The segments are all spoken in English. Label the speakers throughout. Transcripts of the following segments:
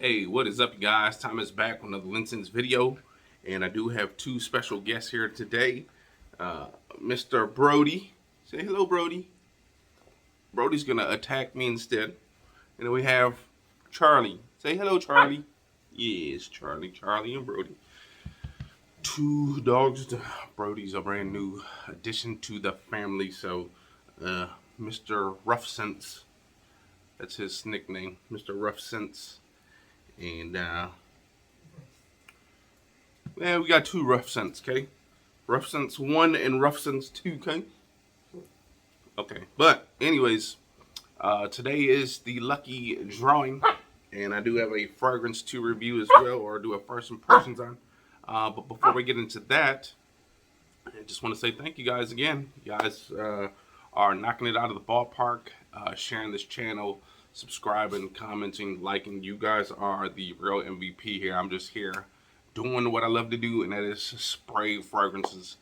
Speaker 1: Hey, what is up, you guys? Tom is back with another LinScents video, and I do have two special guests here today. Mr. Brody. Say hello, Brody. Brody's gonna attack me instead. And then we have Charlie. Say hello, Charlie. Yes, Charlie and Brody. Two dogs. Brody's a brand new addition to the family, so Mr. LinScents. That's his nickname, Mr. LinScents. And yeah, we got two LinScents, okay? LinScents 1 and LinScents 2, okay? Okay, but anyways, today is the lucky drawing, and I do have a fragrance to review as well, or do a first impressions on. But before we get into that, I just want to say thank you guys again. You guys are knocking it out of the ballpark, sharing this channel, subscribing, commenting, liking. You guys are the real MVP here. I'm just here doing what I love to do, and that is spray fragrances.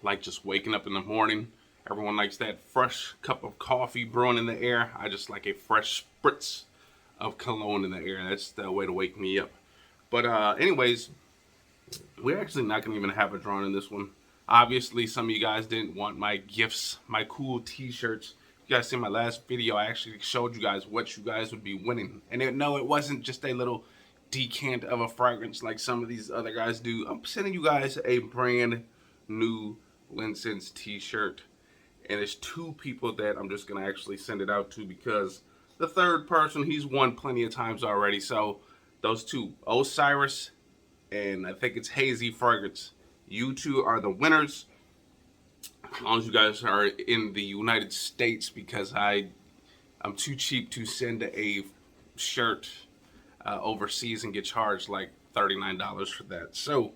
Speaker 1: Like just waking up in the morning. Everyone likes that fresh cup of coffee brewing in the air. I just like a fresh spritz of cologne in the air. That's the way to wake me up. But anyways, we're actually not going to even have a drawing in this one. Obviously, some of you guys didn't want my gifts, my cool t-shirts. You guys see my last video, I actually showed you guys what you guys would be winning. And no, it wasn't just a little decant of a fragrance like some of these other guys do. I'm sending you guys a brand new LinScents t-shirt. And there's two people that I'm just going to actually send it out to, because the third person, he's won plenty of times already. So those two, Osiris and I think it's Hazy Fragrance, you two are the winners. As long as you guys are in the United States, because I'm too cheap to send a shirt overseas and get charged like $39 for that. So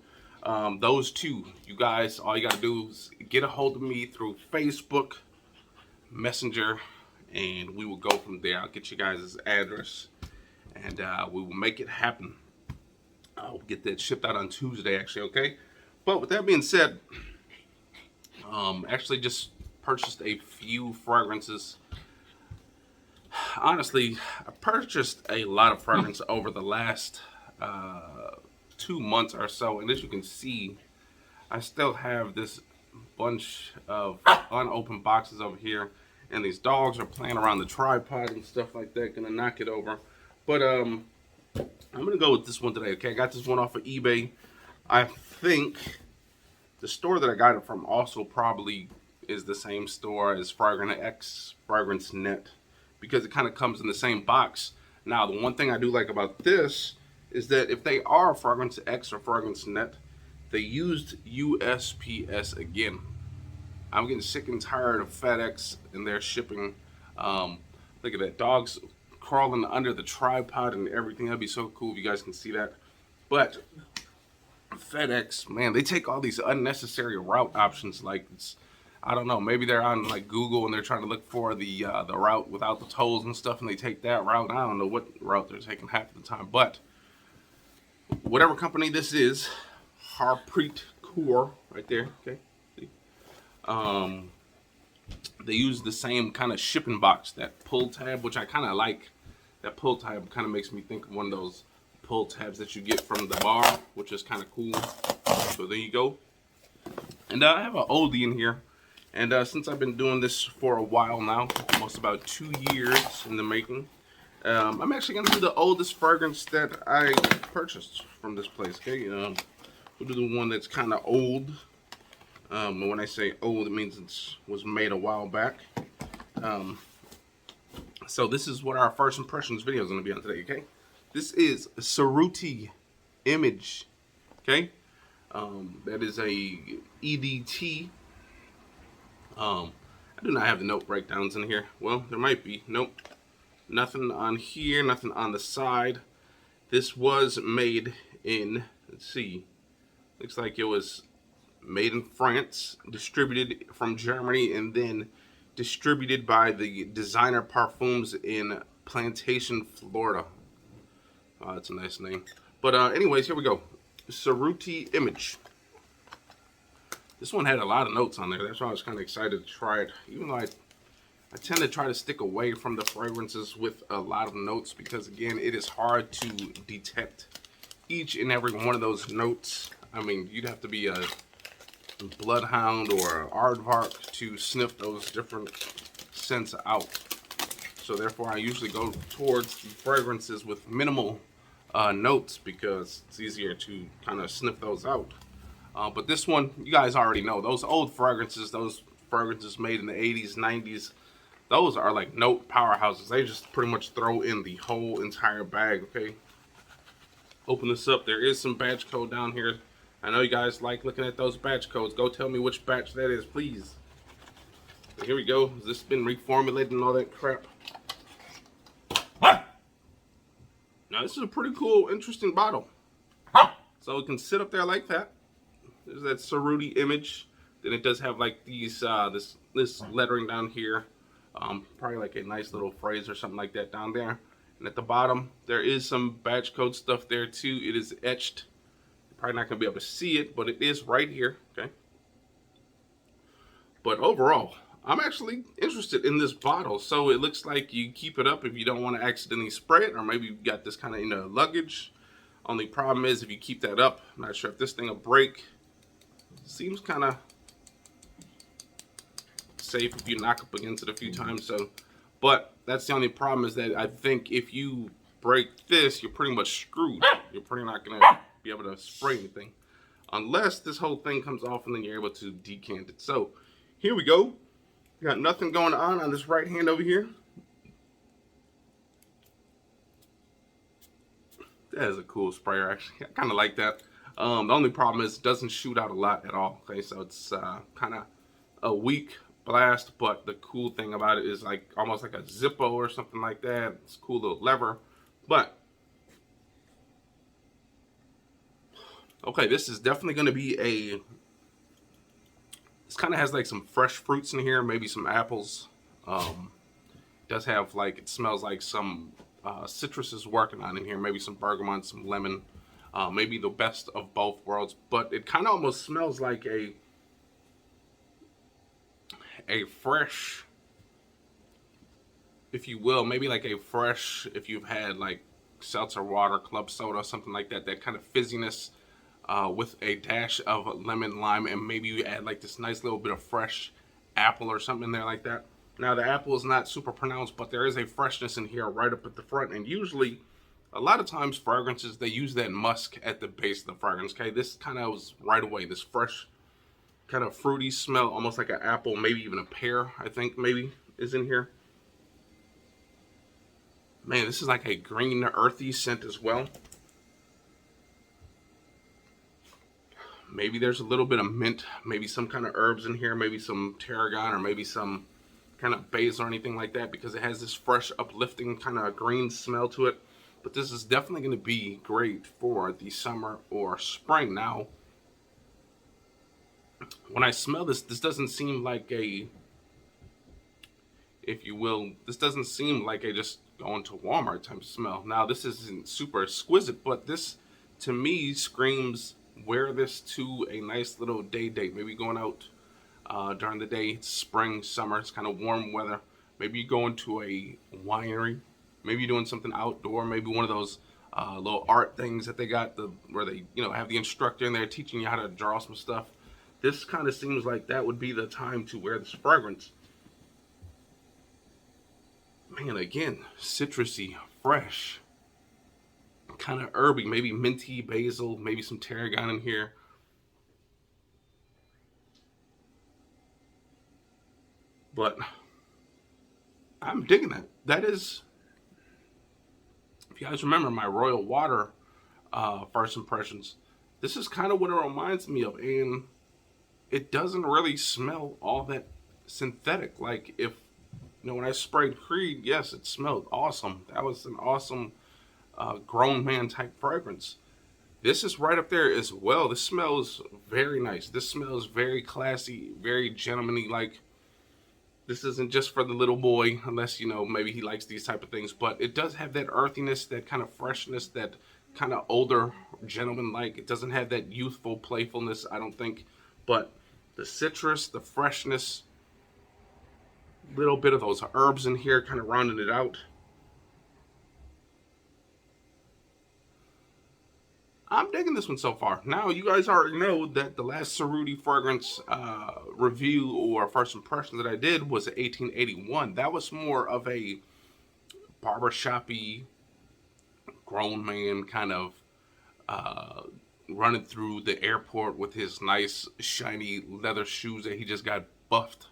Speaker 1: those two, you guys, all you gotta do is get a hold of me through Facebook Messenger, and we will go from there. I'll get you guys' address, and we will make it happen. I'll get that shipped out on Tuesday, actually, okay? But with that being said, actually just purchased a few fragrances. Honestly, I purchased a lot of fragrance over the last 2 months or so, and as you can see, I still have this bunch of unopened boxes over here, and these dogs are playing around the tripod and stuff like that, gonna knock it over. But I'm gonna go with this one today, okay? I got this one off of eBay. I think the store that I got it from also probably is the same store as Fragrance X, Fragrance Net, because it kind of comes in the same box. Now, the one thing I do like about this is that if they are Fragrance X or Fragrance Net, they used USPS again. I'm getting sick and tired of FedEx and their shipping. Look at that, dogs crawling under the tripod and everything. That'd be so cool if you guys can see that. But FedEx, man, they take all these unnecessary route options. Like, I don't know, maybe they're on like Google and they're trying to look for the route without the tolls and stuff, and they take that route. I don't know what route they're taking half the time, but whatever company this is, Harpreet Kaur, right there, okay. See? They use the same kind of shipping box, that pull tab, which I kind of like. That pull tab kind of makes me think of one of those pull tabs that you get from the bar, which is kind of cool. So there you go. And I have an oldie in here, and since I've been doing this for a while now, almost about 2 years in the making, I'm actually gonna do the oldest fragrance that I purchased from this place. Okay, we'll do the one that's kind of old. When I say old, it means it was made a while back. So this is what our first impressions video is gonna be on today. Okay. This is Cerruti Image, okay? That is a EDT. I do not have the note breakdowns in here. Well, there might be. Nope. Nothing on here, nothing on the side. This was made in, let's see, looks like it was made in France, distributed from Germany, and then distributed by the Designer Parfums in Plantation, Florida. Oh, that's a nice name. But anyways, here we go. Cerruti Image. This one had a lot of notes on there. That's why I was kind of excited to try it. Even though I tend to try to stick away from the fragrances with a lot of notes because, again, it is hard to detect each and every one of those notes. I mean, you'd have to be a bloodhound or an aardvark to sniff those different scents out. So therefore, I usually go towards the fragrances with minimal notes because it's easier to kind of sniff those out. But this one, you guys already know, those old fragrances, those fragrances made in the 80s, 90s, those are like note powerhouses. They just pretty much throw in the whole entire bag, okay? Open this up. There is some batch code down here. I know you guys like looking at those batch codes. Go tell me which batch that is, please. So here we go. Has this been reformulated and all that crap? Now, this is a pretty cool, interesting bottle. So it can sit up there like that. There's that Cerruti Image. Then it does have like these, this lettering down here. Probably like a nice little phrase or something like that down there. And at the bottom, there is some batch code stuff there too. It is etched. You're probably not going to be able to see it, but it is right here, okay? But overall, I'm actually interested in this bottle. So it looks like you keep it up if you don't want to accidentally spray it, or maybe you've got this kind of in a luggage. Only problem is if you keep that up, I'm not sure if this thing will break. Seems kind of safe if you knock up against it a few times. So, but that's the only problem, is that I think if you break this, you're pretty much screwed. You're pretty not going to be able to spray anything unless this whole thing comes off and then you're able to decant it. So here we go. Got nothing going on this right hand over here. That is a cool sprayer, actually. I kind of like that. The only problem is it doesn't shoot out a lot at all. Okay, so it's kind of a weak blast, but the cool thing about it is like almost like a Zippo or something like that. It's a cool little lever. But okay, this is definitely going to be a. This kind of has like some fresh fruits in here, maybe some apples. Does have like, it smells like some citrus is working on in here, maybe some bergamot, some lemon, maybe the best of both worlds. But it kind of almost smells like a fresh, if you will, maybe like a fresh, if you've had like seltzer water, club soda, something like that, that kind of fizziness with a dash of lemon, lime, and maybe you add like this nice little bit of fresh apple or something in there like that. Now the apple is not super pronounced, but there is a freshness in here right up at the front. And usually, a lot of times fragrances, they use that musk at the base of the fragrance. Okay, this kind of was right away, this fresh kind of fruity smell, almost like an apple, maybe even a pear, I think maybe is in here. Man, this is like a green earthy scent as well. Maybe there's a little bit of mint, maybe some kind of herbs in here, maybe some tarragon, or maybe some kind of basil or anything like that, because it has this fresh, uplifting kind of green smell to it. But this is definitely going to be great for the summer or spring. Now, when I smell this, this doesn't seem like a, if you will, this doesn't seem like a just going to Walmart type of smell. Now, this isn't super exquisite, but this, to me, screams wear this to a nice little day date. Maybe going out during the day. It's spring, summer, it's kind of warm weather. Maybe you go into a winery. Maybe you're doing something outdoor. Maybe one of those little art things that they got, where they have the instructor in there teaching you how to draw some stuff. This kind of seems like that would be the time to wear this fragrance. Man, again, citrusy, fresh, kind of herby, maybe minty, basil, maybe some tarragon in here. But I'm digging that. That is, if you guys remember my Royal Water first impressions, this is kind of what it reminds me of. And it doesn't really smell all that synthetic. Like, if, when I sprayed Creed, yes, it smelled awesome. That was an awesome grown man type fragrance. This is right up there as well. This smells very nice. This smells very classy, very gentlemanly. Like, this isn't just for the little boy, unless, maybe he likes these type of things. But it does have that earthiness, that kind of freshness, that kind of older gentleman-like. It doesn't have that youthful playfulness, I don't think. But the citrus, the freshness, Little bit of those herbs in here, kind of rounding it out. I'm digging this one so far. Now, you guys already know that the last Cerruti fragrance review or first impression that I did was 1881. That was more of a barbershoppy, grown man kind of running through the airport with his nice, shiny leather shoes that he just got buffed.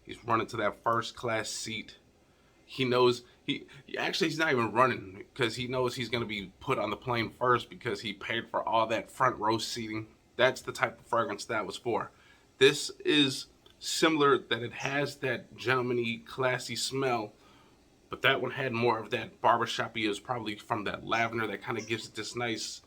Speaker 1: He's running to that first class seat. He knows he's not even running because he knows he's going to be put on the plane first because he paid for all that front row seating. That's the type of fragrance that was for. This is similar that it has that gentleman-y, classy smell, but that one had more of that barbershoppy. Is probably from that lavender that kind of gives it this nice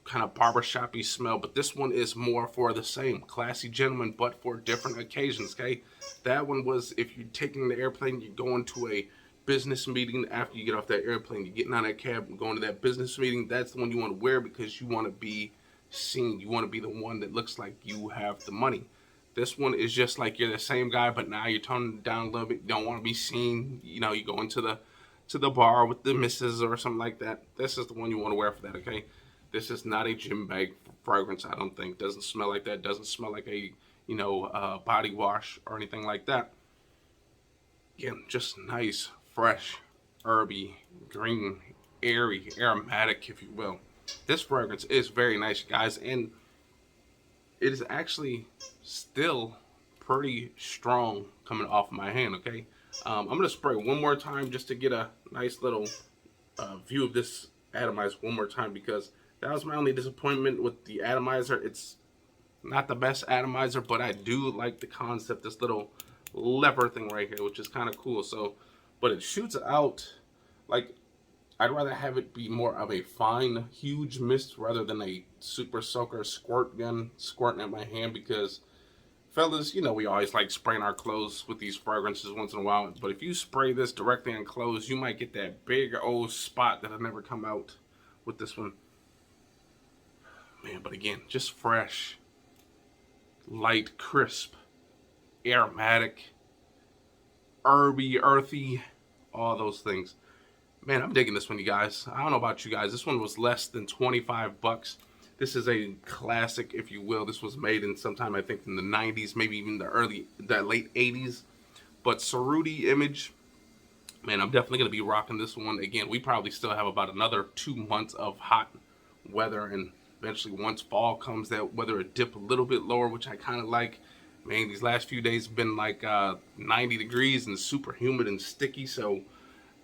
Speaker 1: kind of barbershoppy smell. But this one is more for the same classy gentleman, but for different occasions. Okay, that one was if you're taking the airplane, you're going to a business meeting. After you get off that airplane, you're getting on that cab and going to that business meeting. That's the one you want to wear because you want to be seen. You want to be the one that looks like you have the money. This one is just like you're the same guy, but now you're toning it down a little bit. You don't want to be seen. You know, you go into the bar with the missus or something like that. This is the one you want to wear for that. Okay, this is not a gym bag fragrance. I don't think. Doesn't smell like that. Doesn't smell like a body wash or anything like that. Again, just nice, fresh, herby, green, airy, aromatic, if you will. This fragrance is very nice, guys, and it is actually still pretty strong coming off my hand. Okay, I'm gonna spray one more time just to get a nice little view of this atomizer one more time, because that was my only disappointment with the atomizer. It's not the best atomizer, but I do like the concept, this little lever thing right here, which is kind of cool. So, but it shoots out like, I'd rather have it be more of a fine, huge mist rather than a super soaker squirt gun squirting at my hand, because fellas, you know, we always like spraying our clothes with these fragrances once in a while, but if you spray this directly on clothes, you might get that big old spot that'll never come out with this one. Man, but again, just fresh, light, crisp, aromatic, herby, earthy, all those things. Man, I'm digging this one, you guys. I don't know about you guys. This one was less than 25 bucks. This is a classic, if you will. This was made in sometime, I think, in the 90s, maybe even the late 80s. But Cerruti Image, man, I'm definitely going to be rocking this one. Again, we probably still have about another 2 months of hot weather, and eventually once fall comes, that weather will dip a little bit lower, which I kind of like. Man, these last few days have been like 90 degrees and super humid and sticky, so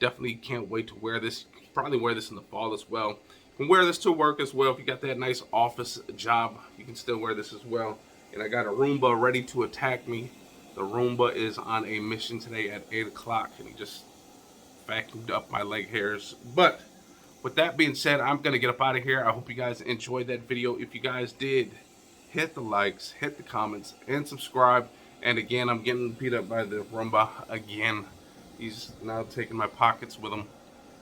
Speaker 1: definitely can't wait to wear this. You can probably wear this in the fall as well. You can wear this to work as well. If you got that nice office job, you can still wear this as well. And I got a Roomba ready to attack me. The Roomba is on a mission today at 8 o'clock, and he just vacuumed up my leg hairs. But with that being said, I'm going to get up out of here. I hope you guys enjoyed that video. If you guys did, hit the likes, hit the comments, and subscribe. And again, I'm getting beat up by the Roomba again. He's now taking my pockets with him.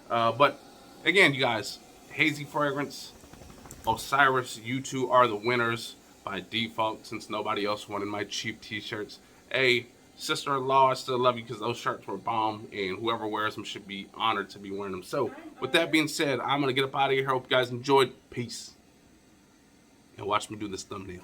Speaker 1: But again, you guys, Hazy Fragrance, Osiris, you two are the winners by default, since nobody else wanted my cheap t-shirts. Hey, sister-in-law, I still love you because those shirts were bomb, and whoever wears them should be honored to be wearing them. So with that being said, I'm going to get up out of here. Hope you guys enjoyed. Peace. And watch me do this thumbnail.